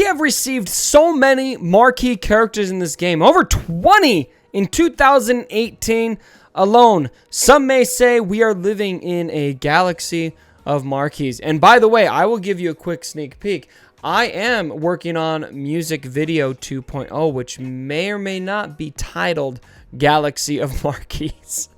have received so many marquee characters in this game, over 20 in 2018 alone. Some may say we are living in a galaxy of marquees. And by the way, I will give you a quick sneak peek. I am working on Music Video 2.0, which may or may not be titled Galaxy of Marquees.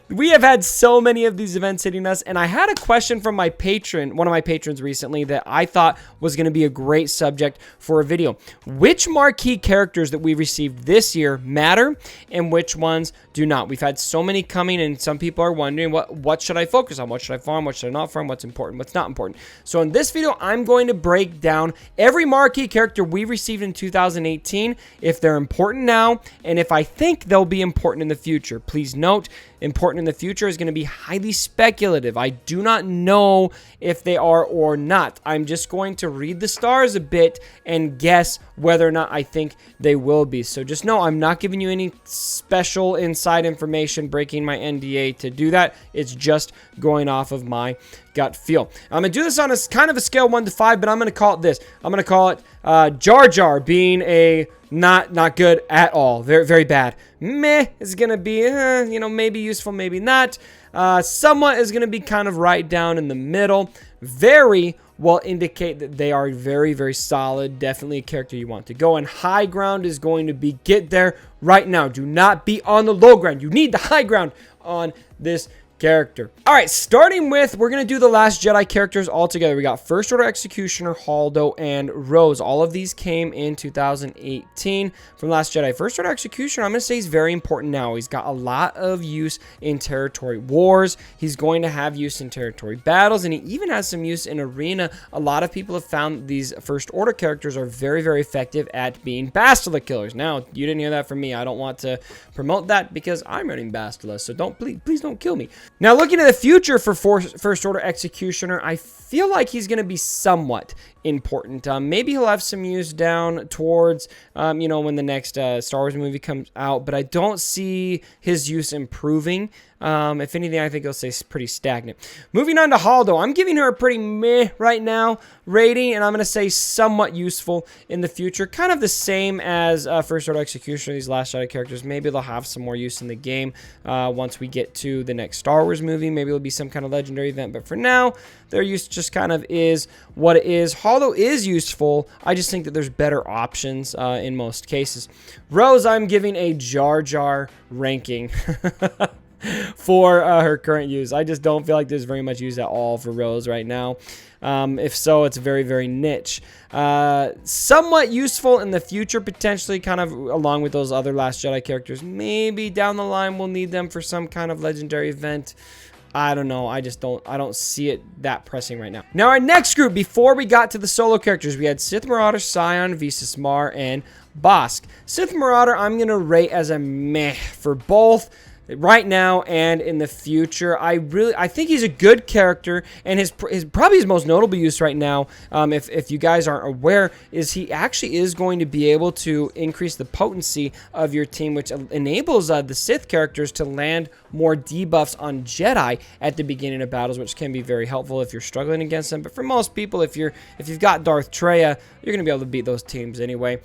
We have had so many of these events hitting us, and I had a question from my patron, one of my patrons recently, that I thought was going to be a great subject for a video. Which marquee characters that we received this year matter, and which ones do not? We've had so many coming, and some people are wondering, what should I focus on? What should I farm? What should I not farm? What's important? What's not important? So in this video, I'm going to break down every marquee character we received in 2018, if they're important now, and if I think they'll be important in the future. Please note, important in the future is going to be highly speculative. I do not know if they are or not. I'm just going to read the stars a bit and guess whether or not I think they will be. So just know I'm not giving you any special inside information, breaking my NDA to do that. It's just going off of my gut feel. I'm going to do this on a kind of a scale 1 to 5, but I'm going to call it this. I'm going to call it Jar Jar being a not good at all. Very, very bad. Meh is going to be, maybe useful, maybe not. Somewhat is going to be kind of right down in the middle. Very will indicate that they are very, very solid. Definitely a character you want to go. And high ground is going to be get there right now. Do not be on the low ground. You need the high ground on this character. All right, starting with, we're going to do the Last Jedi characters all together. We got First Order Executioner, Holdo, and Rose. All of these came in 2018 from Last Jedi. First Order Executioner, I'm going to say he's very important now. He's got a lot of use in territory wars. He's going to have use in territory battles, and he even has some use in arena. A lot of people have found these First Order characters are very, very effective at being Bastila killers. Now, you didn't hear that from me. I don't want to promote that because I'm running Bastila, so please don't kill me. Now, looking at the future for First Order Executioner, I feel like he's going to be somewhat important. Maybe he'll have some use down towards, when the next Star Wars movie comes out, but I don't see his use improving. If anything, I think he'll stay pretty stagnant. Moving on to Holdo, I'm giving her a pretty meh right now rating, and I'm going to say somewhat useful in the future. Kind of the same as First Order Executioner, these Last Jedi characters. Maybe they'll have some more use in the game once we get to the next Star Wars movie. Maybe it'll be some kind of legendary event, but for now, their use just kind of is what it is. Holdo is useful. I just think that there's better options in most cases. Rose, I'm giving a Jar Jar ranking. For her current use. I just don't feel like there's very much use at all for Rose right now. If so, it's very, very niche. Somewhat useful in the future, potentially, kind of along with those other Last Jedi characters. Maybe down the line we'll need them for some kind of legendary event. I don't know. I don't see it that pressing right now. Now, our next group, before we got to the solo characters, we had Sith Marauder, Scion, Visas Mar, and Bosk. Sith Marauder, I'm going to rate as a meh for both right now and in the future. I think he's a good character, and his probably his most notable use right now, if you guys aren't aware, is he actually is going to be able to increase the potency of your team, which enables the Sith characters to land more debuffs on Jedi at the beginning of battles, which can be very helpful if you're struggling against them. But for most people, if you've got Darth Treya, you're going to be able to beat those teams anyway.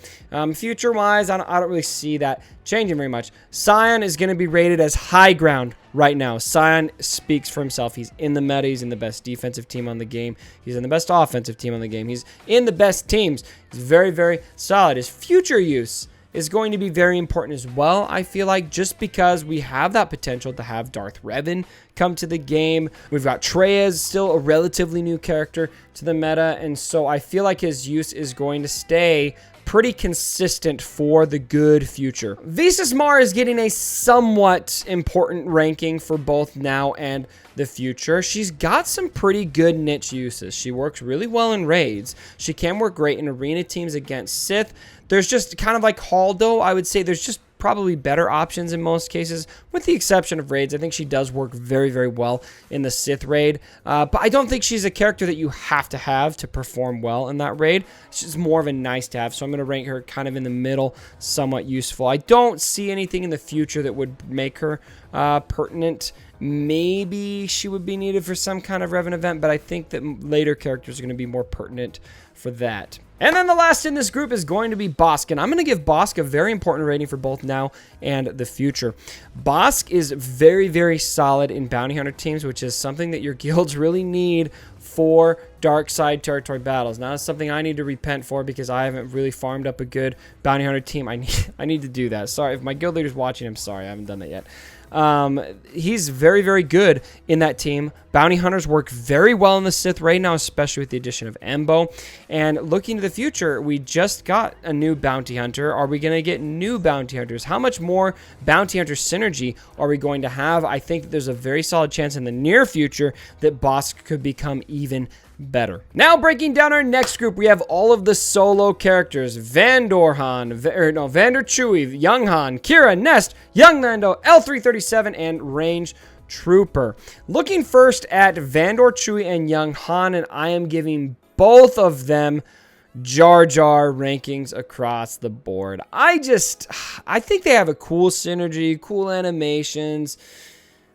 Future-wise, I don't really see that changing very much. Scion is going to be rated as high ground right now. Scion speaks for himself. He's in the meta. He's in the best defensive team on the game. He's in the best offensive team on the game. He's in the best teams. He's very, very solid. His future use is going to be very important as well, I feel like, just because we have that potential to have Darth Revan come to the game. We've got Treya, still a relatively new character to the meta, and so I feel like his use is going to stay pretty consistent for the good future. Visas Mar is getting a somewhat important ranking for both now and the future. She's got some pretty good niche uses. She works really well in raids. She can work great in arena teams against Sith. There's just kind of like Holdo, I would say there's just probably better options in most cases, with the exception of raids. I think she does work very, very well in the Sith raid, but I don't think she's a character that you have to perform well in that raid. She's more of a nice to have, so I'm going to rank her kind of in the middle, somewhat useful. I don't see anything in the future that would make her pertinent. Maybe she would be needed for some kind of Revan event, but I think that later characters are going to be more pertinent for that. And then the last in this group is going to be Bosk, and I'm going to give Bosk a very important rating for both now and the future. Bosk is very, very solid in bounty hunter teams, which is something that your guilds really need for dark side territory battles. Now, that's something I need to repent for because I haven't really farmed up a good bounty hunter team. I need to do that. Sorry, if my guild leader's watching, I'm sorry, I haven't done that yet. He's very, very good in that team. Bounty hunters work very well in the Sith right now, especially with the addition of Embo. And looking to the future, we just got a new bounty hunter. Are we going to get new bounty hunters? How much more bounty hunter synergy are we going to have? I think that there's a very solid chance in the near future that Bosk could become even better. Now, breaking down our next group, we have all of the solo characters: Vandor Chewie, Young Han, Kira, Nest, Young Lando, L337, and Range Trooper. Looking first at Vandor Chewie and Young Han, and I am giving both of them Jar Jar rankings across the board. I think they have a cool synergy, cool animations.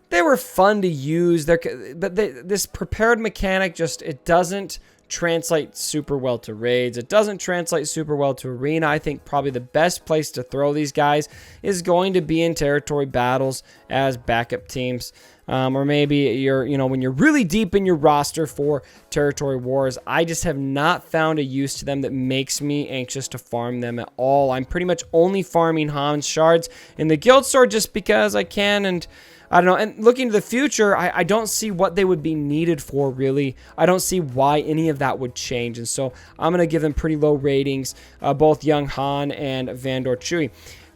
They were fun to use. But this prepared mechanic it doesn't translate super well to raids. It doesn't translate super well to arena. I think probably the best place to throw these guys is going to be in territory battles as backup teams. Or maybe when you're really deep in your roster for territory wars. I just have not found a use to them that makes me anxious to farm them at all. I'm pretty much only farming Han shards in the guild store just because I can, and I don't know. And looking to the future, I don't see what they would be needed for, really. I don't see why any of that would change. And so I'm going to give them pretty low ratings, both Young Han and Vandor Chewie.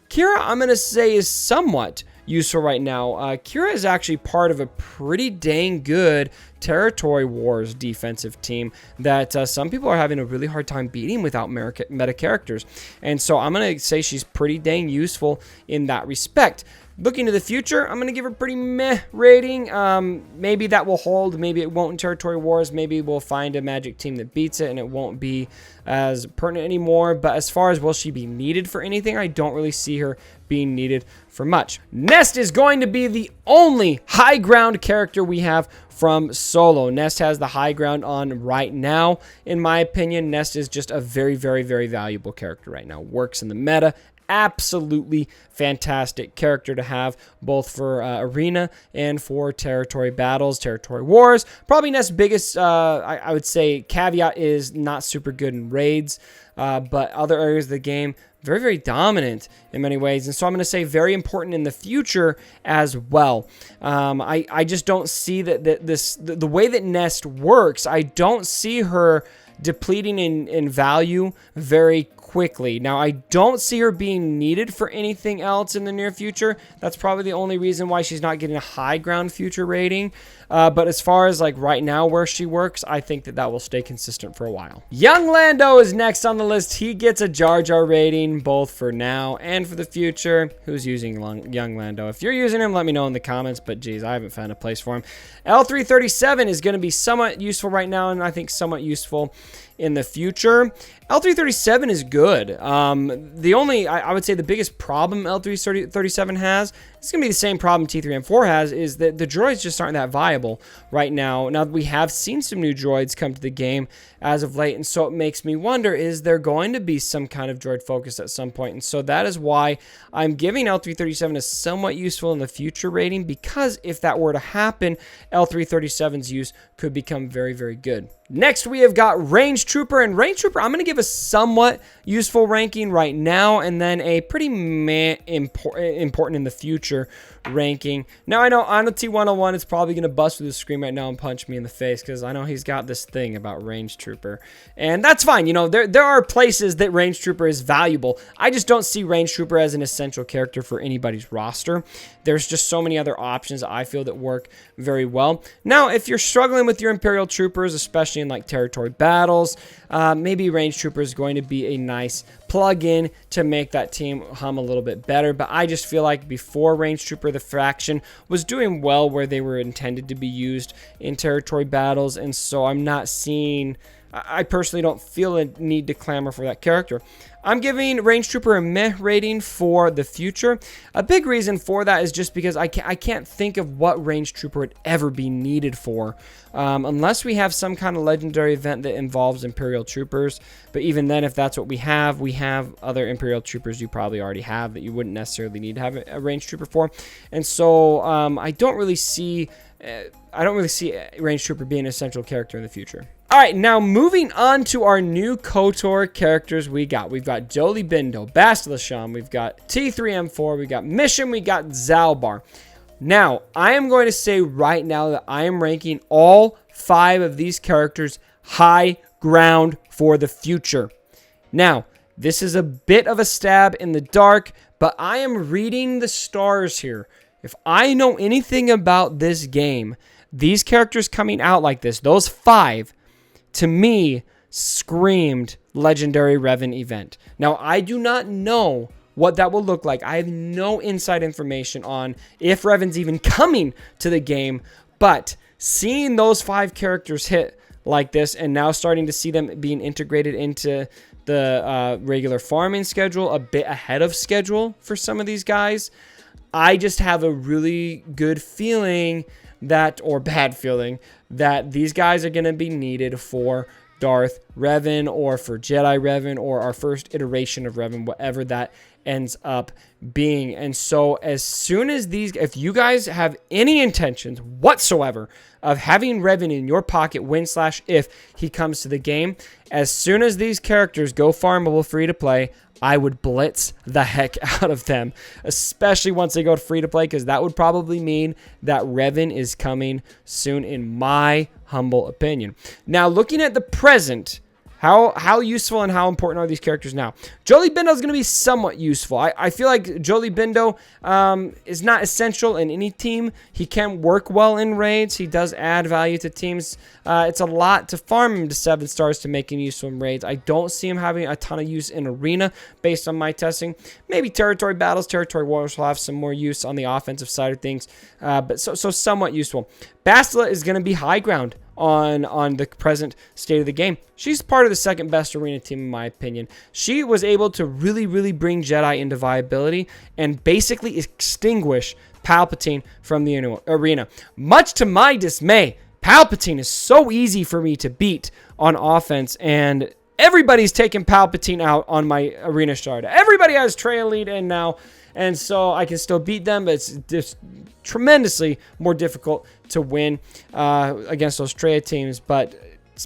Kira, I'm going to say, is somewhat useful right now. Kira is actually part of a pretty dang good Territory Wars defensive team that some people are having a really hard time beating without meta characters. And so I'm going to say she's pretty dang useful in that respect. Looking to the future, I'm going to give her a pretty meh rating. Maybe that will hold. Maybe it won't in Territory Wars. Maybe we'll find a Magic team that beats it and it won't be as pertinent anymore. But as far as will she be needed for anything, I don't really see her being needed for much. Nest is going to be the only high ground character we have from Solo. Nest has the high ground on right now. In my opinion, Nest is just a very, very, very valuable character right now. Works in the meta. Absolutely fantastic character to have both for arena and for territory battles, territory wars. Probably Nest's biggest, I would say, caveat is not super good in raids, but other areas of the game, very, very dominant in many ways. And so I'm going to say very important in the future as well. I just don't see that the way that Nest works, I don't see her depleting in value very quickly. Now, I don't see her being needed for anything else in the near future. That's probably the only reason why she's not getting a high ground future rating. But as far as like right now where she works, I think that will stay consistent for a while. Young Lando is next on the list. He gets a Jar Jar rating both for now and for the future. Who's using Young Lando? If you're using him, let me know in the comments, but geez, I haven't found a place for him. L337 is going to be somewhat useful right now, and I think somewhat useful in the future. L337 is good. The only, I would say the biggest problem L337 has, it's going to be the same problem T3M4 has, is that the droids just aren't that viable right now. Now, we have seen some new droids come to the game as of late, and so it makes me wonder, is there going to be some kind of droid focus at some point? And so that is why I'm giving L337 a somewhat useful in the future rating, because if that were to happen, L337's use could become very, very good. Next, we have got Range Trooper, and Range Trooper, I'm going to give a somewhat useful ranking right now, and then a pretty important in the future ranking. Now, I know on the T101, it's probably going to bust through the screen right now and punch me in the face, because I know he's got this thing about Range Trooper, and that's fine. You know, there are places that Range Trooper is valuable. I just don't see Range Trooper as an essential character for anybody's roster. There's just so many other options I feel that work very well. Now, if you're struggling with your Imperial Troopers, especially in like territory battles, maybe Range Trooper is going to be a nice plug-in to make that team hum a little bit better. But I just feel like before Range Trooper, the faction was doing well where they were intended to be used in territory battles, and so I'm not seeing I personally don't feel a need to clamor for that character. I'm giving Range Trooper a meh rating for the future. A big reason for that is just because I can't think of what Range Trooper would ever be needed for. Unless we have some kind of legendary event that involves Imperial Troopers. But even then, if that's what we have other Imperial Troopers you probably already have that you wouldn't necessarily need to have a Range Trooper for. And so I don't really see Range Trooper being an essential character in the future. All right, now moving on to our new KOTOR characters we've got Jolee Bindo, Bastila Shan, we've got T3M4, we've got Mission, we got Zaalbar. Now, I am going to say right now that I am ranking all 5 of these characters high ground for the future. Now, this is a bit of a stab in the dark, but I am reading the stars here. If I know anything about this game, these characters coming out like this, those 5, to me, screamed Legendary Revan event. Now, I do not know what that will look like. I have no inside information on if Revan's even coming to the game, but seeing those 5 characters hit like this and now starting to see them being integrated into the regular farming schedule a bit ahead of schedule for some of these guys, I just have a really good feeling that, or bad feeling, that these guys are going to be needed for Darth Revan or for Jedi Revan or our first iteration of Revan, whatever that ends up being. And so as soon as if you guys have any intentions whatsoever of having Revan in your pocket when/if he comes to the game, as soon as these characters go farmable free to play, I would blitz the heck out of them, especially once they go free to play, because that would probably mean that Revan is coming soon, in my humble opinion. Now, looking at the present, how useful and how important are these characters now? Jolee Bindo is going to be somewhat useful. I feel like Jolee Bindo is not essential in any team. He can work well in raids. He does add value to teams. It's a lot to farm him to 7 stars to make him useful in raids. I don't see him having a ton of use in arena based on my testing. Maybe territory battles, territory wars will have some more use on the offensive side of things, but so somewhat useful. Bastila is going to be high ground on the present state of the game. She's part of the second best arena team in my opinion. She was able to really bring Jedi into viability and basically extinguish Palpatine from the arena. Much to my dismay, Palpatine is so easy for me to beat on offense, and everybody's taking Palpatine out on my arena shard. Everybody has Trail Lead in now, and so I can still beat them, but it's just tremendously more difficult to win against those Traya teams. But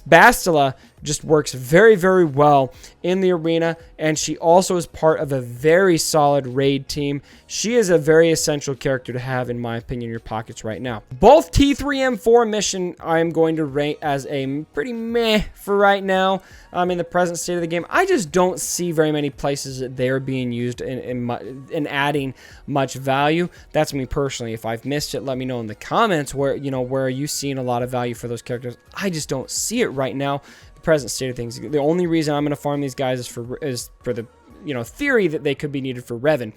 Bastila just works very well in the arena, and she also is part of a very solid raid team. She is a very essential character to have, in my opinion, in your pockets right now. Both T3M4 Mission I'm going to rate as a pretty meh for right now. In the present state of the game, I just don't see very many places that they're being used in adding much value. That's me personally. If I've missed it, let me know in the comments where are you seeing a lot of value for those characters. I just don't see it right now. The present state of things. The only reason I'm going to farm these guys is for the theory that they could be needed for Revan.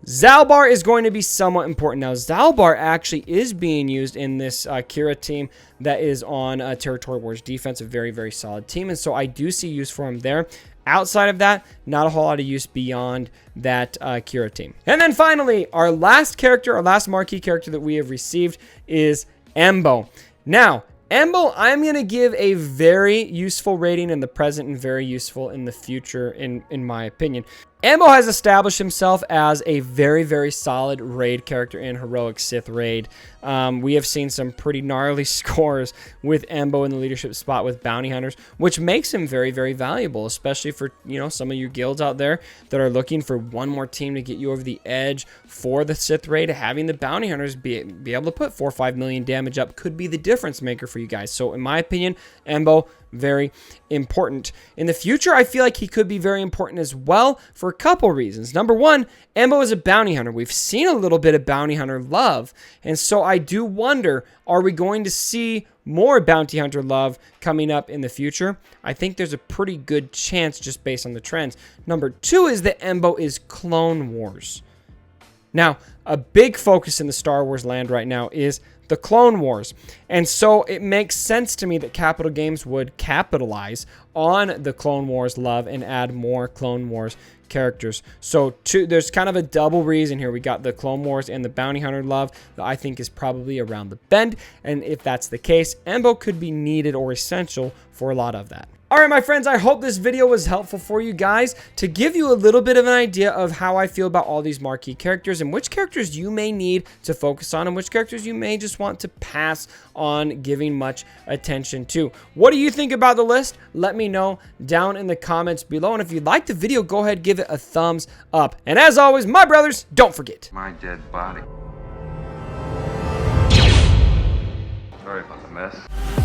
Zaalbar is going to be somewhat important. Now, Zaalbar actually is being used in this Kira team that is on Territory Wars defense, a very solid team, and so I do see use for him there. Outside of that, not a whole lot of use beyond that Kira team. And then finally, our last marquee character that we have received is Embo. Now, Embo, I'm going to give a very useful rating in the present and very useful in the future, in my opinion. Embo has established himself as a very solid raid character in Heroic Sith Raid. We have seen some pretty gnarly scores with Embo in the leadership spot with bounty hunters, which makes him very valuable, especially for some of you guilds out there that are looking for one more team to get you over the edge for the Sith Raid. Having the bounty hunters be able to put 4 or 5 million damage up could be the difference maker for you guys. So in my opinion, Embo, very important. In the future, I feel like he could be very important as well for a couple reasons. Number one, Embo is a bounty hunter. We've seen a little bit of bounty hunter love, and so I do wonder, are we going to see more bounty hunter love coming up in the future? I think there's a pretty good chance just based on the trends. Number two is that Embo is Clone Wars. Now, a big focus in the Star Wars land right now is the Clone Wars. And so it makes sense to me that Capital Games would capitalize on the Clone Wars love and add more Clone Wars characters. So there's kind of a double reason here. We got the Clone Wars and the Bounty Hunter love that I think is probably around the bend. And if that's the case, Embo could be needed or essential for a lot of that. All right, my friends, I hope this video was helpful for you guys to give you a little bit of an idea of how I feel about all these marquee characters and which characters you may need to focus on and which characters you may just want to pass on giving much attention to. What do you think about the list? Let me know down in the comments below. And if you liked the video, go ahead, give it a thumbs up. And as always, my brothers, don't forget. My dead body. Sorry about the mess.